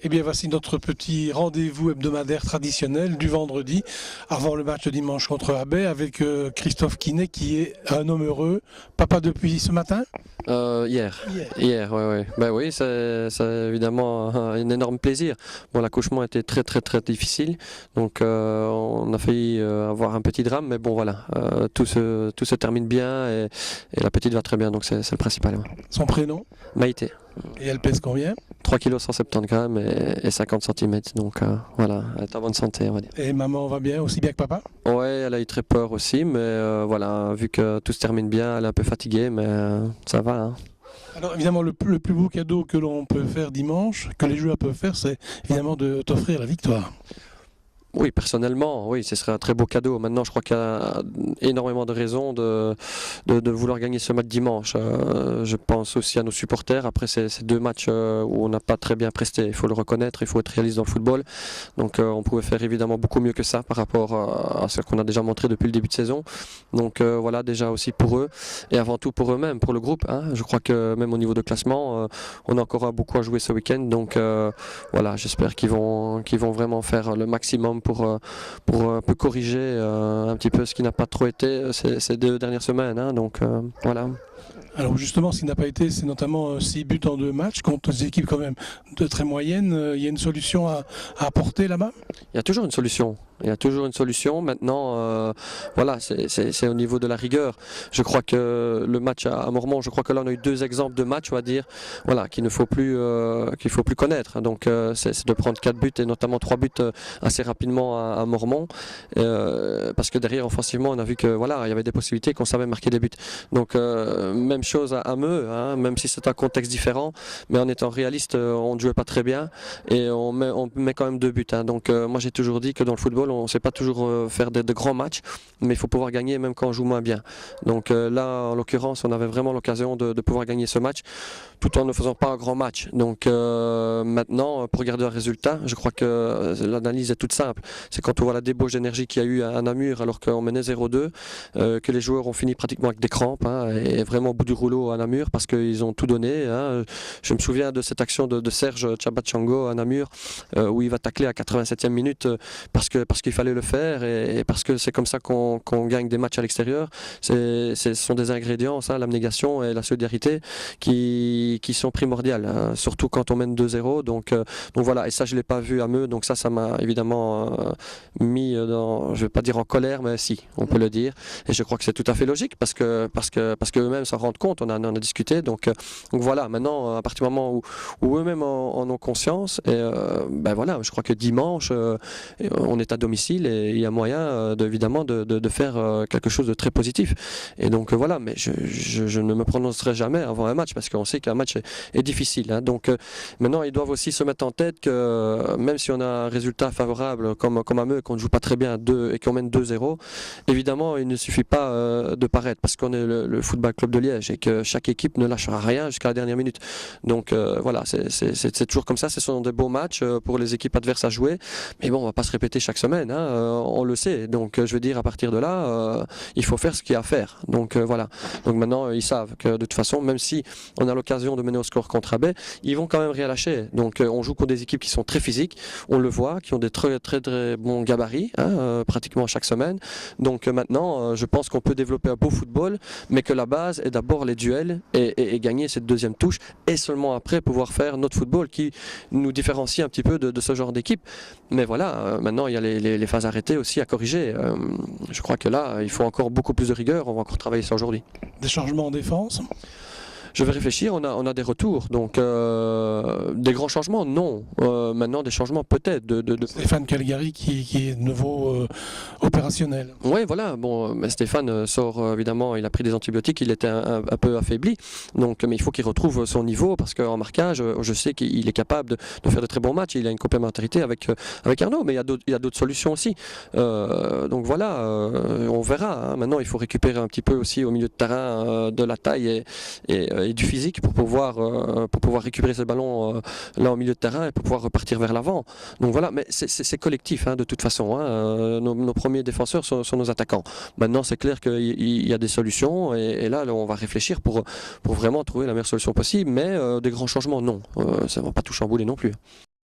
Eh bien, voici notre petit rendez-vous hebdomadaire traditionnel du vendredi, avant le match de dimanche contre Abbey, avec Christophe Quinet, qui est un homme heureux. Papa depuis ce matin? Hier. Hier, ouais, ouais. Ben oui, c'est évidemment un énorme plaisir. Bon, l'accouchement était très très très difficile, donc on a failli avoir un petit drame, mais bon voilà, tout se termine bien et la petite va très bien, donc c'est le principal. Ouais. Son prénom? Maïté. Et elle pèse combien? 3 kg 170 grammes et 50 cm, donc voilà, elle est en bonne santé, on va dire. Et maman va bien, aussi bien que papa? Ouais, elle a eu très peur aussi, mais voilà, vu que tout se termine bien, elle est un peu fatiguée, mais ça va. Hein. Alors évidemment, le plus beau cadeau que l'on peut faire dimanche, que les joueurs peuvent faire, c'est évidemment de t'offrir la victoire. Oui, personnellement, oui, ce serait un très beau cadeau. Maintenant, je crois qu'il y a énormément de raisons de vouloir gagner ce match dimanche. Je pense aussi à nos supporters. Après ces deux matchs où on n'a pas très bien presté, il faut le reconnaître, il faut être réaliste dans le football. Donc on pouvait faire évidemment beaucoup mieux que ça par rapport à ce qu'on a déjà montré depuis le début de saison. Donc voilà, déjà aussi pour eux et avant tout pour eux-mêmes, pour le groupe. Hein. Je crois que même au niveau de classement, on a encore beaucoup à jouer ce week-end. Donc voilà, j'espère qu'ils vont vraiment faire le maximum pour un peu corriger un petit peu ce qui n'a pas trop été ces 2 dernières semaines. Hein, donc voilà. Alors justement, ce qui n'a pas été, c'est notamment 6 buts en 2 matchs contre des équipes quand même de très moyennes. Il y a une solution à apporter là-bas? Il y a toujours une solution. Il y a toujours une solution. Maintenant, voilà, c'est au niveau de la rigueur. Je crois que le match à Mormont, je crois que là on a eu 2 exemples de matchs, on va dire, voilà, qu'il faut plus connaître. Donc c'est de prendre 4 buts et notamment 3 buts assez rapidement à Mormont, parce que derrière offensivement, on a vu que voilà, il y avait des possibilités qu'on savait marquer des buts. Donc même chose à Meux, hein, même si c'est un contexte différent, mais en étant réaliste, on ne jouait pas très bien et on met quand même 2 buts. Hein. Donc moi j'ai toujours dit que dans le football, on ne sait pas toujours faire de grands matchs, mais il faut pouvoir gagner même quand on joue moins bien. Donc là, en l'occurrence, on avait vraiment l'occasion de pouvoir gagner ce match, tout en ne faisant pas un grand match. Donc maintenant, pour regarder un résultat, je crois que l'analyse est toute simple. C'est quand on voit la débauche d'énergie qu'il y a eu à Namur alors qu'on menait 0-2, que les joueurs ont fini pratiquement avec des crampes, hein, et vraiment au bout du rouleau à Namur parce qu'ils ont tout donné. Hein. Je me souviens de cette action de Serge Tchabachango à Namur, où il va tacler à 87e minute parce qu'il fallait le faire et parce que c'est comme ça qu'on gagne des matchs à l'extérieur. Ce sont des ingrédients, ça, l'abnégation et la solidarité qui sont primordiales, hein, surtout quand on mène 2-0. Donc voilà, et ça je ne l'ai pas vu à Meux, donc ça m'a évidemment mis dans, je ne vais pas dire en colère, mais si, on peut le dire. Et je crois que c'est tout à fait logique parce que eux-mêmes s'en rendent compte, on en a discuté. Donc voilà, maintenant, à partir du moment où eux-mêmes en ont conscience, et ben voilà, je crois que dimanche, on est à domicile et il y a moyen évidemment de faire quelque chose de très positif. Et donc voilà, mais je ne me prononcerai jamais avant un match parce qu'on sait qu'un match est difficile. Hein. Donc maintenant, ils doivent aussi se mettre en tête que même si on a un résultat favorable comme à Meux, qu'on ne joue pas très bien et qu'on mène 2-0, évidemment, il ne suffit pas de paraître parce qu'on est le Football Club de Liège et que chaque équipe ne lâchera rien jusqu'à la dernière minute. Donc voilà, c'est toujours comme ça. Ce sont des beaux matchs pour les équipes adverses à jouer. Mais bon, on ne va pas se répéter chaque semaine, hein, on le sait. Donc je veux dire, à partir de là, il faut faire ce qu'il y a à faire. Donc voilà. Donc maintenant, ils savent que de toute façon, même si on a l'occasion de mener au score contre Abbey, ils vont quand même rien lâcher. Donc on joue contre des équipes qui sont très physiques, on le voit, qui ont des très très, très bons gabarits, hein, pratiquement chaque semaine. Donc maintenant, je pense qu'on peut développer un beau football, mais que la base est d'abord les duels et gagner cette deuxième touche, et seulement après pouvoir faire notre football qui nous différencie un petit peu de ce genre d'équipe. Mais voilà, maintenant il y a les phases arrêtées aussi à corriger. Je crois que là, il faut encore beaucoup plus de rigueur, on va encore travailler ça aujourd'hui. Des changements en défense? Je vais réfléchir, on a des retours, donc des grands changements, non. Maintenant, des changements peut-être. Stéphane Calgary qui est de nouveau opérationnel. Oui, voilà. Bon, mais Stéphane sort, évidemment, il a pris des antibiotiques, il était un peu affaibli, donc, mais il faut qu'il retrouve son niveau parce qu'en marquage, je sais qu'il est capable de faire de très bons matchs, il a une complémentarité avec Arnaud, mais il y a d'autres solutions aussi. Donc voilà, on verra. Hein. Maintenant, il faut récupérer un petit peu aussi au milieu de terrain de la taille et du physique pour pouvoir récupérer ce ballon là au milieu de terrain et pour pouvoir repartir vers l'avant. Donc voilà, mais c'est collectif, hein, de toute façon. Hein. Nos premiers défenseurs sont nos attaquants. Maintenant, c'est clair qu'il y a des solutions et là, on va réfléchir pour vraiment trouver la meilleure solution possible, mais des grands changements, non. Ça ne va pas tout chambouler non plus.